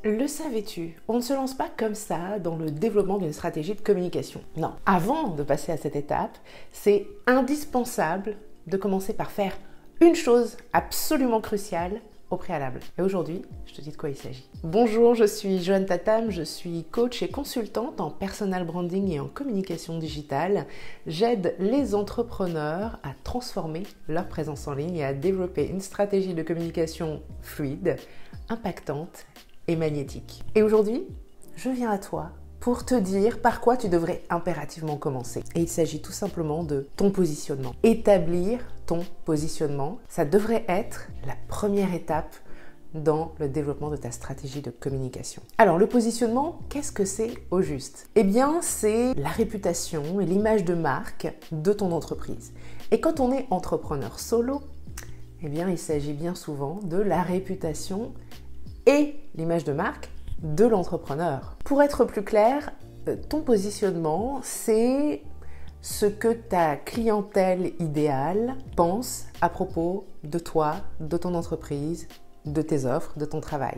Le savais-tu? On ne se lance pas comme ça dans le développement d'une stratégie de communication. Non. Avant de passer à cette étape, c'est indispensable de commencer par faire une chose absolument cruciale au préalable. Et aujourd'hui, je te dis de quoi il s'agit. Bonjour, je suis Joanne Tatam, je suis coach et consultante en personal branding et en communication digitale. J'aide les entrepreneurs à transformer leur présence en ligne et à développer une stratégie de communication fluide, impactante et magnétique. Et aujourd'hui, je viens à toi pour te dire par quoi tu devrais impérativement commencer. Et il s'agit tout simplement de ton positionnement. Établir ton positionnement, ça devrait être la première étape dans le développement de ta stratégie de communication. Alors le positionnement, qu'est-ce que c'est au juste? Eh bien, c'est la réputation et l'image de marque de ton entreprise. Et quand on est entrepreneur solo, eh bien, il s'agit bien souvent de la réputation et l'image de marque de l'entrepreneur. Pour être plus clair, ton positionnement, c'est ce que ta clientèle idéale pense à propos de toi, de ton entreprise, de tes offres, de ton travail.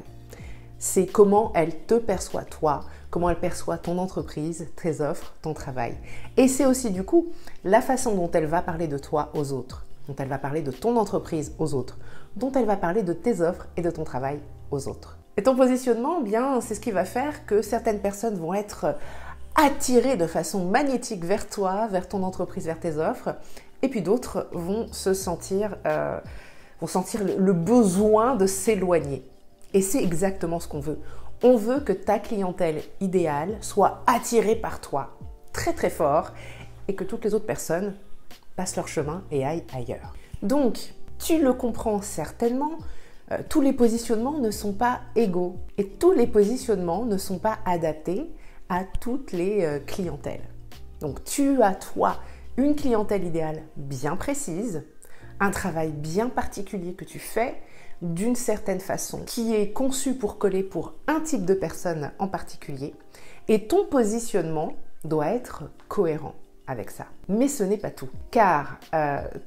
C'est comment elle te perçoit toi, comment elle perçoit ton entreprise, tes offres, ton travail. Et c'est aussi du coup la façon dont elle va parler de toi aux autres, dont elle va parler de ton entreprise aux autres, dont elle va parler de tes offres et de ton travail aux autres. Et ton positionnement, bien, c'est ce qui va faire que certaines personnes vont être attirées de façon magnétique vers toi, vers ton entreprise, vers tes offres, et puis d'autres vont sentir le besoin de s'éloigner. Et c'est exactement ce qu'on veut. On veut que ta clientèle idéale soit attirée par toi très très fort et que toutes les autres personnes passent leur chemin et aillent ailleurs. Donc, tu le comprends certainement, tous les positionnements ne sont pas égaux et tous les positionnements ne sont pas adaptés à toutes les clientèles. Donc tu as toi une clientèle idéale bien précise, un travail bien particulier que tu fais d'une certaine façon qui est conçu pour coller pour un type de personne en particulier et ton positionnement doit être cohérent avec ça. Mais ce n'est pas tout, car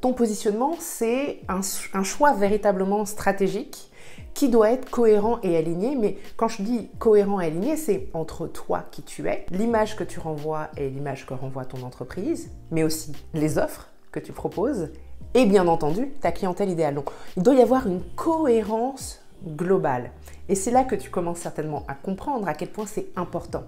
ton positionnement, c'est un choix véritablement stratégique qui doit être cohérent et aligné. Mais quand je dis cohérent et aligné, c'est entre toi qui tu es, l'image que tu renvoies et l'image que renvoie ton entreprise, mais aussi les offres que tu proposes et bien entendu ta clientèle idéale. Donc il doit y avoir une cohérence globale. Et c'est là que tu commences certainement à comprendre à quel point c'est important.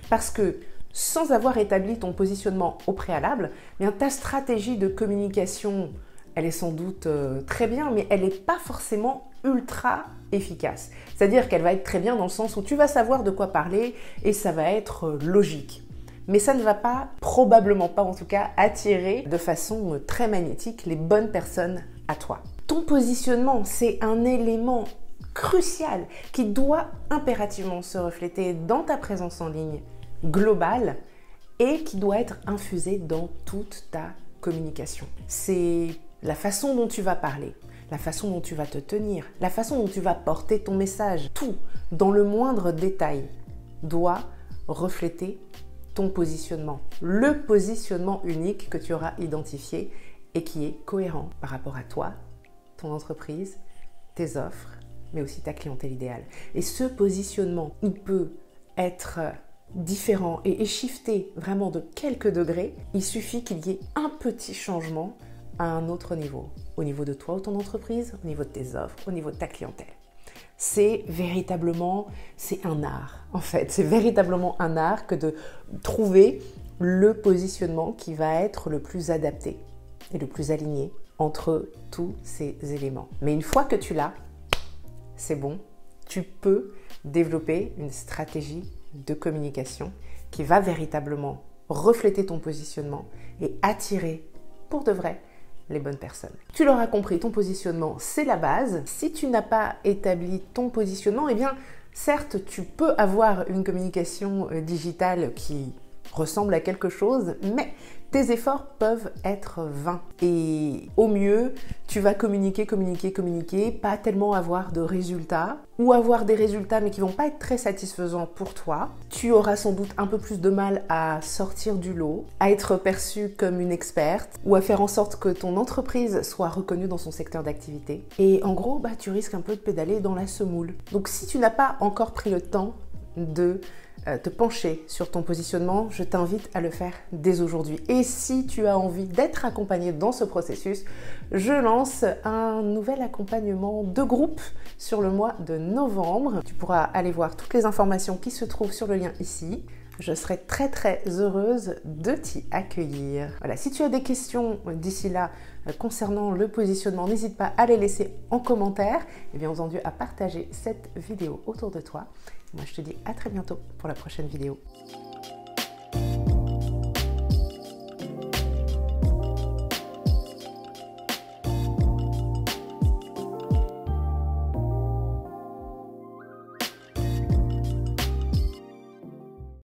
Parce que sans avoir établi ton positionnement au préalable, bien, ta stratégie de communication, elle est sans doute très bien, mais elle n'est pas forcément ultra efficace. C'est-à-dire qu'elle va être très bien dans le sens où tu vas savoir de quoi parler et ça va être logique. Mais ça ne va pas, probablement pas en tout cas, attirer de façon très magnétique les bonnes personnes à toi. Ton positionnement, c'est un élément crucial qui doit impérativement se refléter dans ta présence en ligne globale et qui doit être infusé dans toute ta communication. C'est la façon dont tu vas parler, la façon dont tu vas te tenir, la façon dont tu vas porter ton message. Tout, dans le moindre détail, doit refléter ton positionnement. Le positionnement unique que tu auras identifié et qui est cohérent par rapport à toi, ton entreprise, tes offres, mais aussi ta clientèle idéale. Et ce positionnement, il peut être différent et shifté vraiment de quelques degrés. Il suffit qu'il y ait un petit changement à un autre niveau, au niveau de toi ou ton entreprise, au niveau de tes offres, au niveau de ta clientèle. C'est un art en fait, c'est véritablement un art que de trouver le positionnement qui va être le plus adapté et le plus aligné entre tous ces éléments. Mais une fois que tu l'as, c'est bon, tu peux développer une stratégie de communication qui va véritablement refléter ton positionnement et attirer pour de vrai les bonnes personnes. Tu l'auras compris, ton positionnement, c'est la base. Si tu n'as pas établi ton positionnement, eh bien, certes, tu peux avoir une communication digitale qui ressemble à quelque chose, mais tes efforts peuvent être vains. Et au mieux, tu vas communiquer, pas tellement avoir de résultats, ou avoir des résultats mais qui vont pas être très satisfaisants pour toi. Tu auras sans doute un peu plus de mal à sortir du lot, à être perçue comme une experte, ou à faire en sorte que ton entreprise soit reconnue dans son secteur d'activité. Et en gros, tu risques un peu de pédaler dans la semoule. Donc si tu n'as pas encore pris le temps de te pencher sur ton positionnement, je t'invite à le faire dès aujourd'hui. Et si tu as envie d'être accompagné dans ce processus, je lance un nouvel accompagnement de groupe sur le mois de novembre. Tu pourras aller voir toutes les informations qui se trouvent sur le lien ici. Je serai très heureuse de t'y accueillir. Voilà, si tu as des questions d'ici là concernant le positionnement, n'hésite pas à les laisser en commentaire et bien entendu à partager cette vidéo autour de toi. Moi je te dis à très bientôt pour la prochaine vidéo.